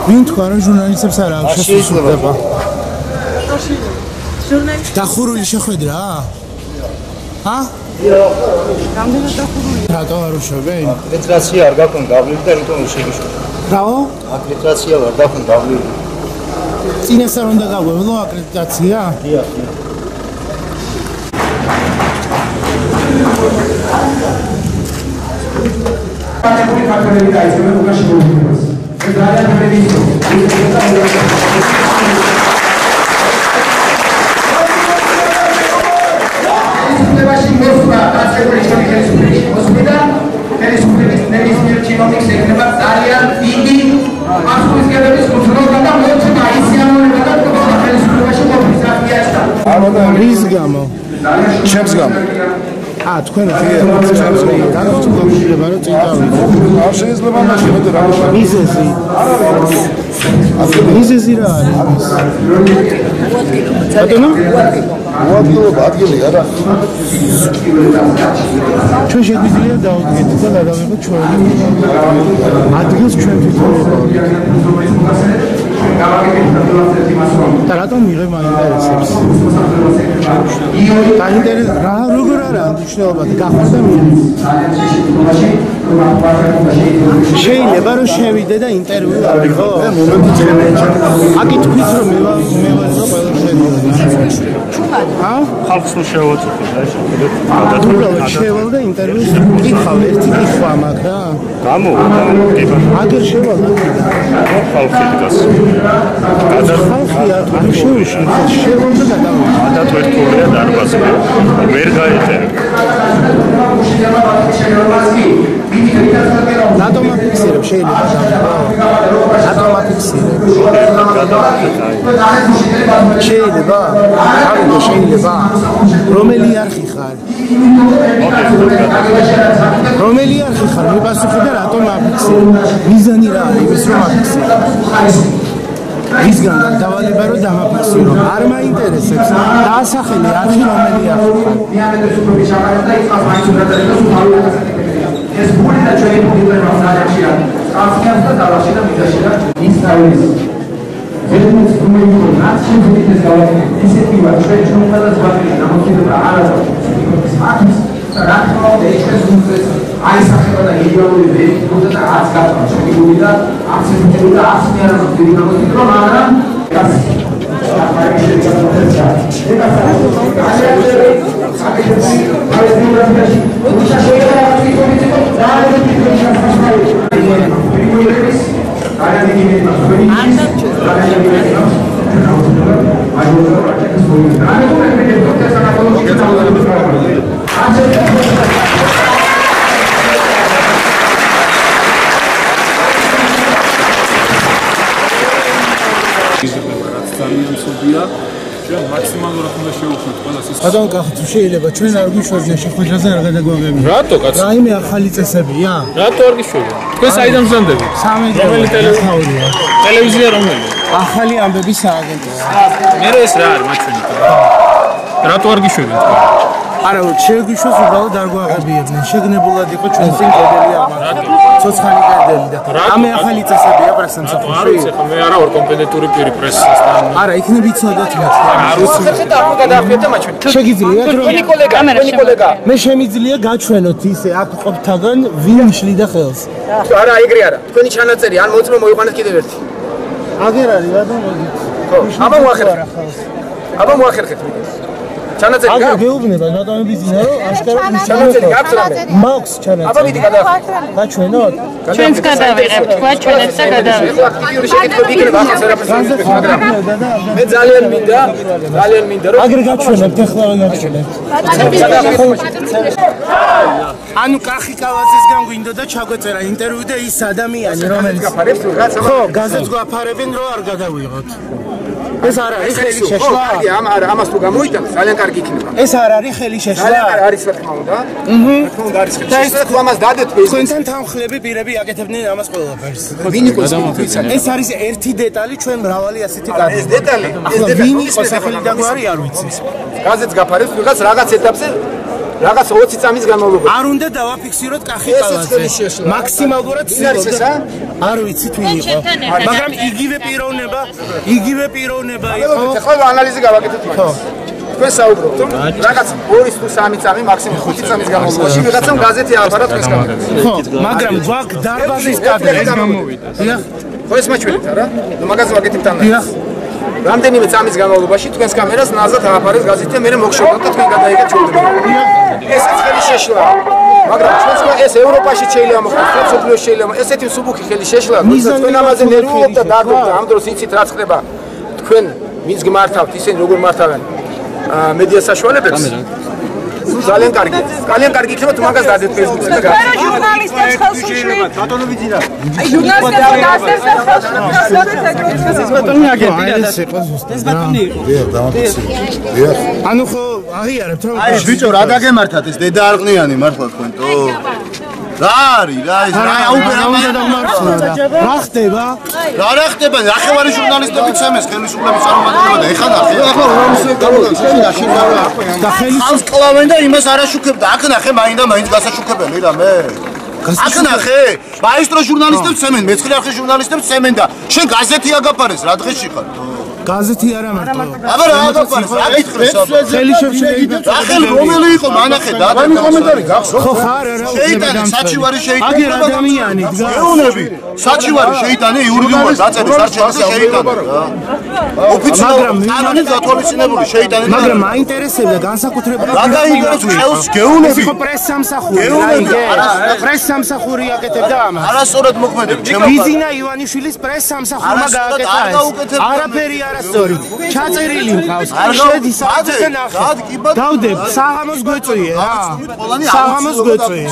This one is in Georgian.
ვინ თქვა რომ ჟურნალისტებს არ აქვს შესაძლებლობა? ჟურნალისტი დახურული შეხვედრა? ჰა? რამდენად დახურული? რატო არ უშვებენ? აკრედიტაცია არ გაქვთ გავლილი და რითომ შეგიშვა? რაო? აკრედიტაცია არ გაქვთ გავლილი. წინასწარ უნდა გაგვევლო აკრედიტაცია? დიახ. პარტიული ქართველები დაიწყებენ უკაში მოუწოდებას. ეს ძალიან ფერდისო. ეს მოსვა დაწყებული ხელისუფლების მოსვიდა ხელისუფლების ნებისმიერ ჩინოვნიკს ექნება ძალიან დიდი აღსრულისგებლობის უზრუნველობა და მოწოდება ისიანურება და თქო ხელისუფლებაში ყოფნის აქტიაშთა. რის გამო? ჩემს გამო. თქვენ რატომ გამიგება რომ წინ დავიდეთ? არ შეიძლება მაშინ მეტი რა მიზეზი. მიზეზი რა არის? ბატონო? მოადგილება ადგილი არა. ჩვენ შეგვიძლია დავდგეთ და გადავიღოთ ჩვენი ადგილს ჩვენ თვითონ. და რატომ მიღებ მაინტერესებს? რა როგორ არა მნიშვნელობა გახდა მიღებ? შეიძლება რომ შევიდე და ინტერვიუ ავიღო? აკი თქვით რომ მე ვარ და ყველა შევიდე. ჰა? ხალხს რო შევაწყვეტ და უბრალოდ შევალ და ინტერვიუს კითხავ ერთი კითხვა მაქვს რა. გამო აგერ შევალ ხალხი დგას. ხალხი არ შეუშვა შევალ და გადავიდა. ადათ ერთურია დარბაზი. ვერ გაეწერა. რატომ აფიქსირებ შეიძლება დავიღო? რატომ აფიქსირებ? შეიძლება? ავიღო შეიძლება? რომელი არხი ხარ? რომელი არხი ხარ? მიპასუხე და რატომ აფიქსირებ? მიზანი რა არის იმის რომ აფიქსირებ? ისგან დავალება რომ დამაფიქსირო. არ მაინტერესებს. დაასახელე არხი რომელი არხი ხარ? ეს გული და ჩვენი პრობლემა საერთაშია. ასკანს და დავაში და მიდაში და ინსტალის. ზედმეტ პრობლემა ნაციონალური ეს გავაკეთე. ესეთი ვარ ჩვენ უმეტეს ვაკეთე გამოცდილება არ არის. აქვს რა თქმა უნდა ეს უმეტეს აისახება და იდეალური ვერიტიბულდა და არც გატყვა ჩვენი გული და აქცენტები და ასმი არ აქვს დიდი გამოცდილება, მაგრამ ბატონო კახო შეიძლება ჩვენ არ გვიშვებია შეხვედრაზე არ გადაგვაღებია. რატო კაცო? რაიმე ახალი წესებია? რატო არ გიშვებია? თქვენ საიდან მზადდებით? რომელი ტელევიზია რომელი? ახალი ამბების სააგენტო. მე ეს რა არის მაჩვენი? რატო არ გიშვებია თქვენ? არა, შეგვიშვას უბრალოდ არ გვაღებიებდნენ. შეგნებულად იყო ჩვენ წინ კედელი ამბავი. ცოცხალი კედელი და ამე ახალი წესებია პრესამსახურში. არ ვიცი, ხა მე არა ვარ კომპეტენტური პირი პრესისთან. არა, იქნებ იცოდეთ მე. არ ვიცი. და არ გადაახდეთ მაჩვენი. შეგიძლიათ რომ თქვენი კოლეგა. მე შემიძლია გაჩვენოთ ისე აქ ყოფთაგან ვინ შლიდა ხელს. არა, ეგრე არა. თქვენი ჩანაწერი ან მოწმე მოიყვანეთ კიდევ ერთი. აგერ არის ბატონო მოდით. ხო, აბა მოახერხეთ. აბა მოახერხეთ. ჩანაწერი აგერ გაქვს? გეუბნება ბატონებიძინა რომ აშკარად ჩანაწერი გაქვს რამე? მაქვს ჩანაწერი. აბა მიდი გადაახდეთ. გაჩვენოთ? ჩვენს გადავიღებთ, თქვა ჩვენებს და გადავიღებთ. ეხლა აქტიური შეკითხვები იქნება ახალ სერაფესში, მაგრამ მე ძალიან მინდა რომ აგერ გაჩვენებთ, ეხლა რა გაჩვენებთ? ანუ კახი კავაძისგან გვინდოდა ჩაგვეწერა ინტერვიუ და ის ადამიანი რომელიც გაფარებს რაღაც ხო, გაზეთს გვაფარებენ რომ არ გადავიღოთ. ეს არ არის ხელი შეშლა? ამას თუ გამოიტანს, ძალიან კარგი იქნება. ეს არ არის ხელი შეშლა? ძალიან არის რა თქმა უნდა. რა თქმა უნდა არის ხელი შეშლა. თუ ამას დადეთ ეს თქვენთან თანხლები პირები აკეთებდნენ ამას ყველაფერს. ვინ იყოს ვიცი. ეს არის ერთი დეტალი, ჩვენ მრავალი ასეთი კარგი. ეს დეტალი, ახლა ვინ იყო სახელი და გვარი არ ვიცი. გაზეთს გაფარებს ვიღაც რაღაც ეტაპზე რაღაც 20 წამის განმავლობაში. არ უნდა დავაფიქსიროთ კახიკალაძე. მაქსიმალურად ცდილობდა. არ ვიცი თუ იყო. მაგრამ იგივე პიროვნება იყო. ახლა ანალიზი გავაკეთეთ მაგას. თქვენ საუბრობთ, რომ რაღაც 2 თუ 3 წამი, მაქსიმუმ 5 წამის განმავლობაში ვიღაცამ გაზეთი ააფარა თქვენს კამერას. ხო, მაგრამ გვაქვს დარბაზის კადრები გამოვიდა. დიახ. ხო ეს მაჩვენებთ არა? ნუ მაგას ვაკეთებთ ანალიზს. დიახ. რამდენიმე წამის განმავლობაში თქვენს კამერას ნაზად ააფარეს გაზეთი და მე მოგშორდოთ და თქვენ გადაიგეთ ჩვენდება. ესეც ხელი შეშლა. მაგრამ ჩვენს ეს ევროპაში შეიძლება მოხდეს, სოფლიოში შეიძლება. ესეთი მსუბუქი ხელი შეშლა, თქვენ ამაზე ნერვიულობთ და დარდობთ, ამ დროს იცით რაც ხდება. თქვენ მის გმართავთ ისინი როგორ მართავენ მედია საშუალებებს. ძალიან კარგი. ძალიან კარგი იქნება თუ მაგას დადეთ ფეისბუქზე და გაიგეთ. ჟურნალისტებს ხელს უშლით. ბატონო ვიძირა. აი ჟურნალისტებს გასცეს და ხელს უშლით. ეს ბატონი აგენტი ეს ბატონი იყო. დიახ, დამატებული. დიახ. ანუ ხო აღიარებთ რომ აი ბიჭო რა დაგემართათ ეს დედა არყნიანი მართლა თქვენო. რა არის რა ეს რა უნდა დამარცხო რა ხდება? რა ხდება? ნახევარი ჟურნალისტები ცემეს ხელისუფლების წარმომადგენლობა და ეხლა ნახე. ახლა რომსე გავიგე შინ და ხელს კლავენ და იმას არ აშუქებდა. აქ ნახე მაინდა მაინც გასაშუქებელი რამე. აქ ნახე მაისტრო ჟურნალისტებს ცემენ, მეცხრე არხის ჟურნალისტებს ცემენ და შენ გაზეთი აგაფარეს რა დღეში ხარ? გაზეთი არა მარტო. აბა რა აგაფარეს? რა გითხრეს? ხელი შევშლიდა. ახლა რომელი იყო მანახე და ამი კომენტარი გახსოვს? ხო ხარ რა შეიტანე საჩივარი შეიტანე. აგერ ადამიანი დგას. ეუნები საჩივარი შეიტანე იურიდიულად დაწერეს არჩევანზე შეიტანე. ოფიციალურად კანონით გათვალისწინებული შეიტანე. მაგრამ მაინტერესებდა განსაკუთრებით რა გაინტერესებს ხელს გეუნები? ხო პრესსამსახური. პრესსამსახური აკეთებდა ამას. არასწორად მოქმედებ. ბიზინა ივანიშვილის პრესსამსახურმა გააკეთა ეს. არაფერი არასწორი. ჩაწერილი მყავს. შედის აქ და ნახე. დავდებ საღამოს გვეწვიე რა. საღამოს გვეწვიე.